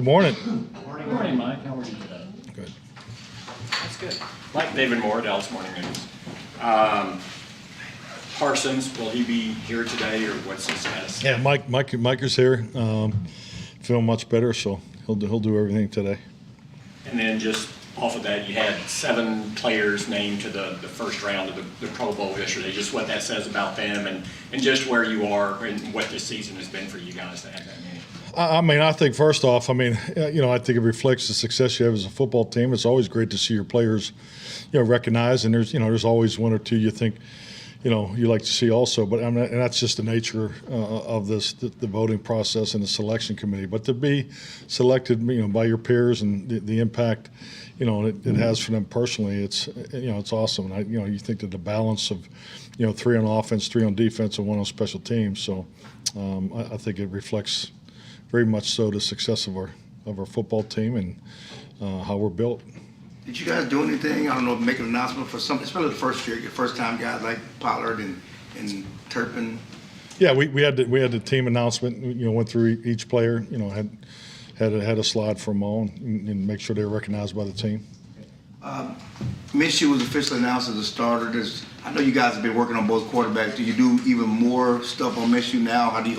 Good morning. Good morning, Mike. How are you today? Good. That's good. Mike David Moore, Dallas Morning News. Parsons, will he be here today, or what's his status? Yeah, Mike is here. Feeling much better, so he'll do everything today. And then just off of that, you had 7 players named to the first round of the Pro Bowl yesterday. Just what that says about them and just where you are and what this season has been for you guys to have that many. I mean, I think first off, I think it reflects the success you have as a football team. It's always great to see your players, recognized, and there's always one or two you think, you like to see also. But and that's just the nature of this, the voting process and the selection committee. But to be selected, by your peers and the impact, it has for them personally, it's awesome. And you think that the balance of, 3 on offense, 3 on defense, and 1 on special teams. So I think it reflects very much so the success of our football team and how we're built. Did you guys do anything? I don't know, make an announcement for something, especially the first year, your first time guys like Pollard and Turpin? Yeah, we had the team announcement. Went through each player. Had a slide for them all and make sure they were recognized by the team. Minshew was officially announced as a starter. I know you guys have been working on both quarterbacks. Do you do even more stuff on Minshew now? Have you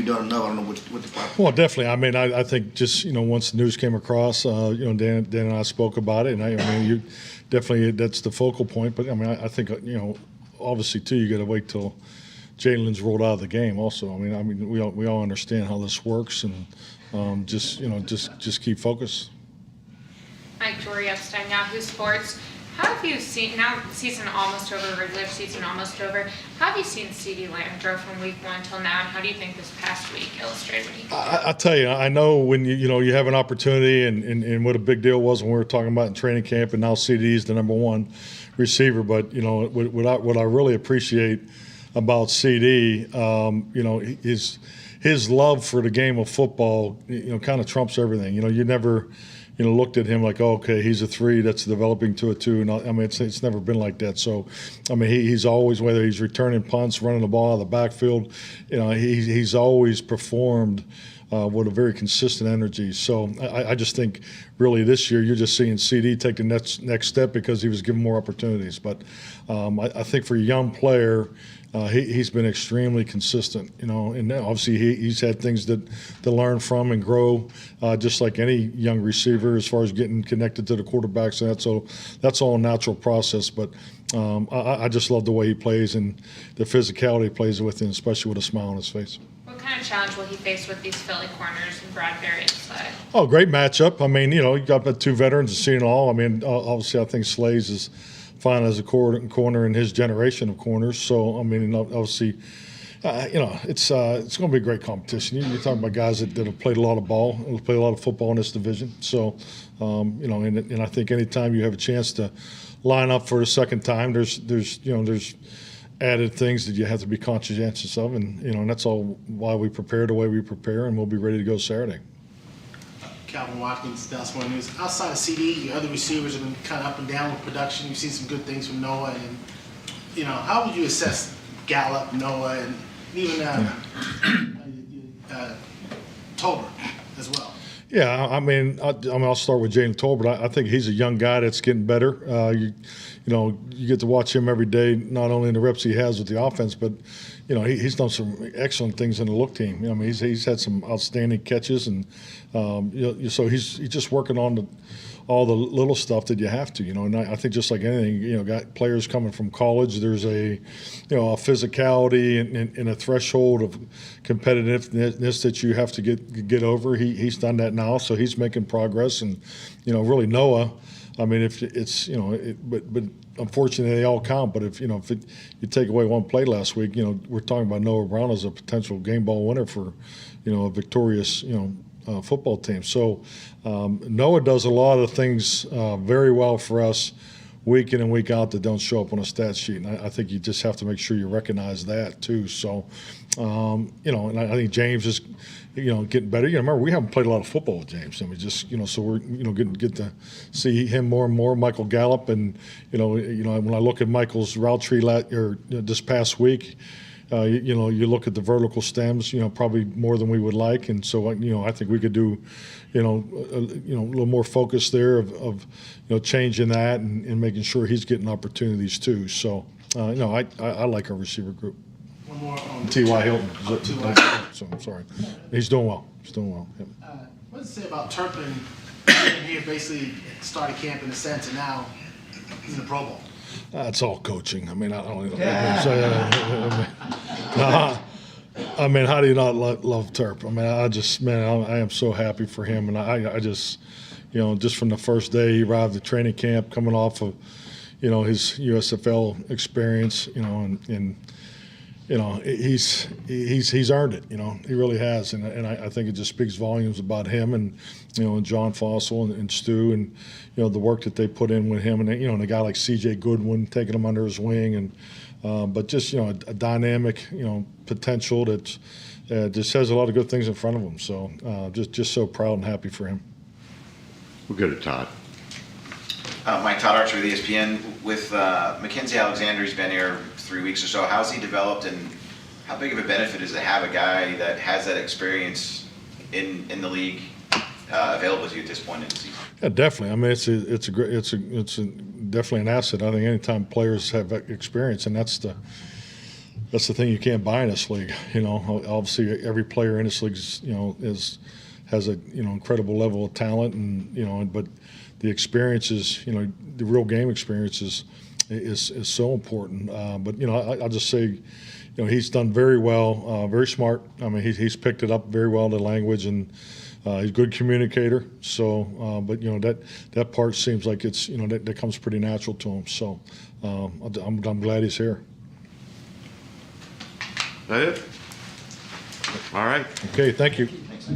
done enough? I don't know what the problem. Well, definitely. I mean, I think just once the news came across, Dan and I spoke about it, and you definitely that's the focal point. But I think obviously too, you got to wait till Jalen's rolled out of the game. Also, we all understand how this works, and just keep focused. Mike Epstein, Yahoo Sports. How have you seen, now season almost over, regular season almost over, how have you seen CeeDee Lamb grow from week 1 till now, and how do you think this past week illustrated what he can do? I tell you, I know when you have an opportunity and what a big deal was when we were talking about in training camp, and now CeeDee is the number 1 receiver. But what I really appreciate about CeeDee, his love for the game of football, kind of trumps everything. You never looked at him like, oh, okay, he's a 3 that's developing to a 2. And it's never been like that. So, he's always, whether he's returning punts, running the ball out of the backfield, he's always performed with a very consistent energy. So I just think really this year you're just seeing CeeDee take the next step because he was given more opportunities. But I think for a young player, he's been extremely consistent, and obviously he's had things to learn from and grow, just like any young receiver as far as getting connected to the quarterbacks. And that's all a natural process. But I just love the way he plays and the physicality he plays with him, especially with a smile on his face. What kind of challenge will he face with these Philly corners and Bradbury inside? Oh, great matchup. You got the 2 veterans and seeing all. Obviously I think Slays is fine as a corner in his generation of corners. So obviously, it's going to be a great competition. You're talking about guys that have played a lot of ball, and played a lot of football in this division. So, and I think anytime you have a chance to line up for a second time, there's added things that you have to be conscientious of, and that's all why we prepare the way we prepare, and we'll be ready to go Saturday. Calvin Watkins, Dallas Morning News. Outside of CeeDee, your other receivers have been kind of up and down with production. You've seen some good things from Noah, and how would you assess Gallup, Noah, and even Tolbert as well? Yeah, I'll start with Jalen Tolbert. I think he's a young guy that's getting better. You get to watch him every day, not only in the reps he has with the offense, but he's done some excellent things in the look team. He's had some outstanding catches, and so he's just working on all the little stuff that you have to. And I think just like anything, got players coming from college. There's a physicality and a threshold of competitiveness that you have to get over. He's done that now, so he's making progress. And really Noah. If it's but unfortunately they all count. But if you take away one play last week, we're talking about Noah Brown as a potential game ball winner for a victorious football team. So Noah does a lot of things very well for us week in and week out that don't show up on a stat sheet. And I think you just have to make sure you recognize that too. So and I think James is getting better. Remember, we haven't played a lot of football with James, and we just so we're get to see him more and more. Michael Gallup, and when I look at Michael's route tree this past week, you look at the vertical stems, probably more than we would like, and so I think we could do, a little more focus there of changing that and making sure he's getting opportunities too. So I like our receiver group. One more on T.Y. Hilton. T.Y. So I'm sorry. He's doing well. Yep. What does it say about Turpin being here basically started camp in a sense, and now he's in the Pro Bowl? That's all coaching. I mean, I don't even I mean, how do you not love Terp? I mean, I am so happy for him, and I just, just from the first day he arrived at training camp, coming off of, his USFL experience, and he's earned it. He really has, and I think it just speaks volumes about him and and John Fossil and Stu and the work that they put in with him, and a guy like C.J. Goodwin taking him under his wing, and but just a dynamic potential that just has a lot of good things in front of him. So just so proud and happy for him. We'll go to Todd. Mike, Todd Archer with ESPN. With Mackenzie Alexander, he's been here 3 weeks or so. How's he developed, and how big of a benefit is to have a guy that has that experience in the league available to you at this point in the season? Yeah, definitely. I mean, it's definitely an asset. I think anytime players have experience, and that's the thing you can't buy in this league. Obviously every player in this league has a incredible level of talent, and but the experience is the real game experience is so important. But I'll just say he's done very well, very smart. I mean, he's picked it up very well, the language, and he's a good communicator. So, but that part seems like it's that comes pretty natural to him. So, I'm glad he's here. That it? All right. Okay, thank you. Thanks.